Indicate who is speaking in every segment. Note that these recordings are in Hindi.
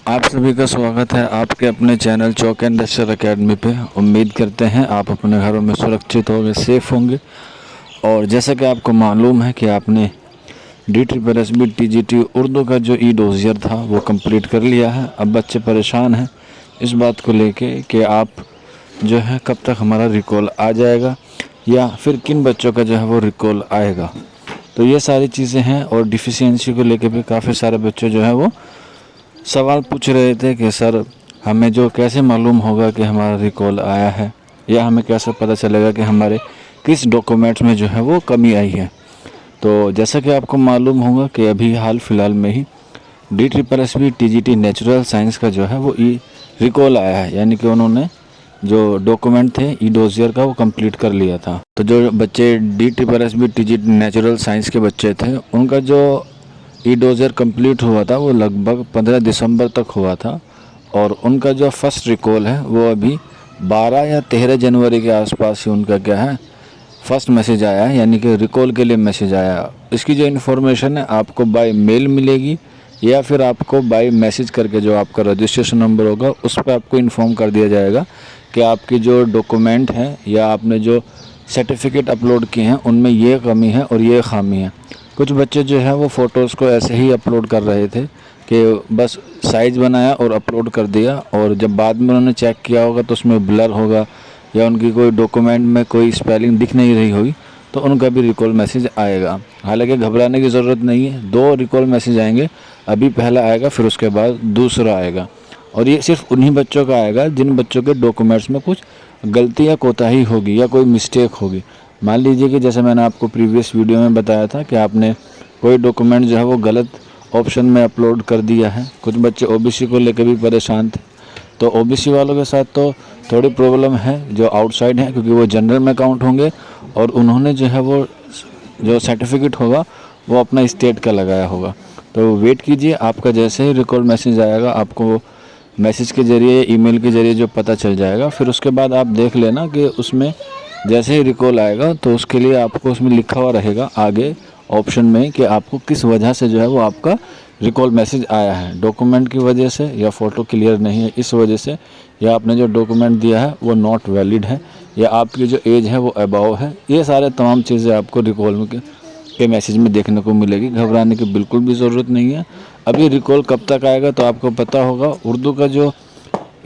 Speaker 1: आप सभी का स्वागत है आपके अपने चैनल चौक इंडस्ट्रियल एकेडमी पे। उम्मीद करते हैं आप अपने घरों में सुरक्षित होंगे, सेफ़ होंगे। और जैसा कि आपको मालूम है कि आपने DSSB TGT उर्दू का जो ई डोजियर था वो कंप्लीट कर लिया है। अब बच्चे परेशान हैं इस बात को लेके कि आप जो है कब तक हमारा रिकॉल आ जाएगा या फिर किन बच्चों का जो है वो रिकॉल आएगा। तो ये सारी चीज़ें हैं और डिफिशियंसी को लेके भी काफ़ी सारे बच्चे जो है वो सवाल पूछ रहे थे कि सर हमें जो कैसे मालूम होगा कि हमारा रिकॉल आया है, या हमें कैसे पता चलेगा कि हमारे किस डॉक्यूमेंट्स में जो है वो कमी आई है। तो जैसा कि आपको मालूम होगा कि अभी हाल फिलहाल में ही DSSB TGT नेचुरल साइंस का जो है वो रिकॉल आया है, यानी कि उन्होंने जो डॉक्यूमेंट थे ई डोजियर का वो कंप्लीट कर लिया था। तो जो बच्चे DSSB TGT नेचुरल साइंस के बच्चे थे उनका जो ई डोजियर कंप्लीट हुआ था वो लगभग 15 दिसंबर तक हुआ था, और उनका जो फर्स्ट रिकॉल है वो अभी 12 या 13 जनवरी के आसपास ही उनका क्या है फर्स्ट मैसेज आया है, यानी कि रिकॉल के लिए मैसेज आया। इसकी जो इन्फॉर्मेशन है आपको बाय मेल मिलेगी या फिर आपको बाय मैसेज करके जो आपका रजिस्ट्रेशन नंबर होगा उस पर आपको इन्फॉर्म कर दिया जाएगा कि आपकी जो डॉक्यूमेंट हैं या आपने जो सर्टिफिकेट अपलोड किए हैं उनमें ये कमी है और ये खामी है। कुछ बच्चे जो है वो फ़ोटोज़ को ऐसे ही अपलोड कर रहे थे कि बस साइज़ बनाया और अपलोड कर दिया, और जब बाद में उन्होंने चेक किया होगा तो उसमें ब्लर होगा या उनकी कोई डॉक्यूमेंट में कोई स्पेलिंग दिख नहीं रही होगी तो उनका भी रिकॉल मैसेज आएगा। हालांकि घबराने की ज़रूरत नहीं है, 2 रिकॉल मैसेज आएंगे। अभी पहला आएगा फिर उसके बाद दूसरा आएगा, और ये सिर्फ उन्हीं बच्चों का आएगा जिन बच्चों के डॉक्यूमेंट्स में कुछ गलती या कोताही होगी या कोई मिस्टेक होगी। मान लीजिए कि जैसे मैंने आपको प्रीवियस वीडियो में बताया था कि आपने कोई डॉक्यूमेंट जो है वो गलत ऑप्शन में अपलोड कर दिया है। कुछ बच्चे OBC को लेकर भी परेशान थे, तो OBC वालों के साथ तो थोड़ी प्रॉब्लम है जो आउटसाइड है, क्योंकि वो जनरल में काउंट होंगे और उन्होंने जो है वो जो सर्टिफिकेट होगा वो अपना स्टेट का लगाया होगा। तो वेट कीजिए, आपका जैसे ही रिकॉल मैसेज आएगा आपको मैसेज के ज़रिए ईमेल के ज़रिए जो पता चल जाएगा। फिर उसके बाद आप देख लेना कि उसमें जैसे ही रिकॉल आएगा तो उसके लिए आपको उसमें लिखा हुआ रहेगा आगे ऑप्शन में कि आपको किस वजह से जो है वो आपका रिकॉल मैसेज आया है। डॉक्यूमेंट की वजह से, या फ़ोटो क्लियर नहीं है इस वजह से, या आपने जो डॉक्यूमेंट दिया है वो नॉट वैलिड है, या आपकी जो एज है वो अबाव है। ये सारे तमाम चीज़ें आपको रिकॉल के मैसेज में देखने को मिलेगी। घबराने की बिल्कुल भी ज़रूरत नहीं है। अभी रिकॉल कब तक आएगा तो आपको पता होगा। उर्दू का जो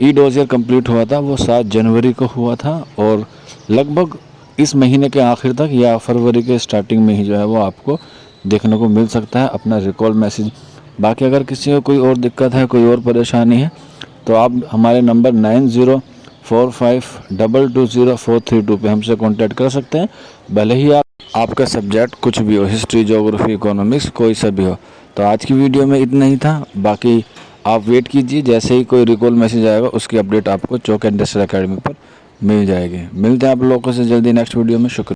Speaker 1: ई डोजियर कंप्लीट हुआ था वो 7 जनवरी को हुआ था, और लगभग इस महीने के आखिर तक या फरवरी के स्टार्टिंग में ही जो है वो आपको देखने को मिल सकता है अपना रिकॉल मैसेज। बाकी अगर किसी को कोई और दिक्कत है, कोई और परेशानी है, तो आप हमारे नंबर 9045220432 पे हमसे कांटेक्ट कर सकते हैं। भले ही आपका सब्जेक्ट कुछ भी हो, हिस्ट्री, ज्योग्राफी, इकोनॉमिक्स, कोई सा भी हो। तो आज की वीडियो में इतना ही था। बाकी आप वेट कीजिए, जैसे ही कोई रिकॉल मैसेज आएगा उसकी अपडेट आपको चौक इंडस्ट्रियल एकेडमी पर मिल जाएगी। मिलते हैं आप लोगों से जल्दी नेक्स्ट वीडियो में। शुक्रिया।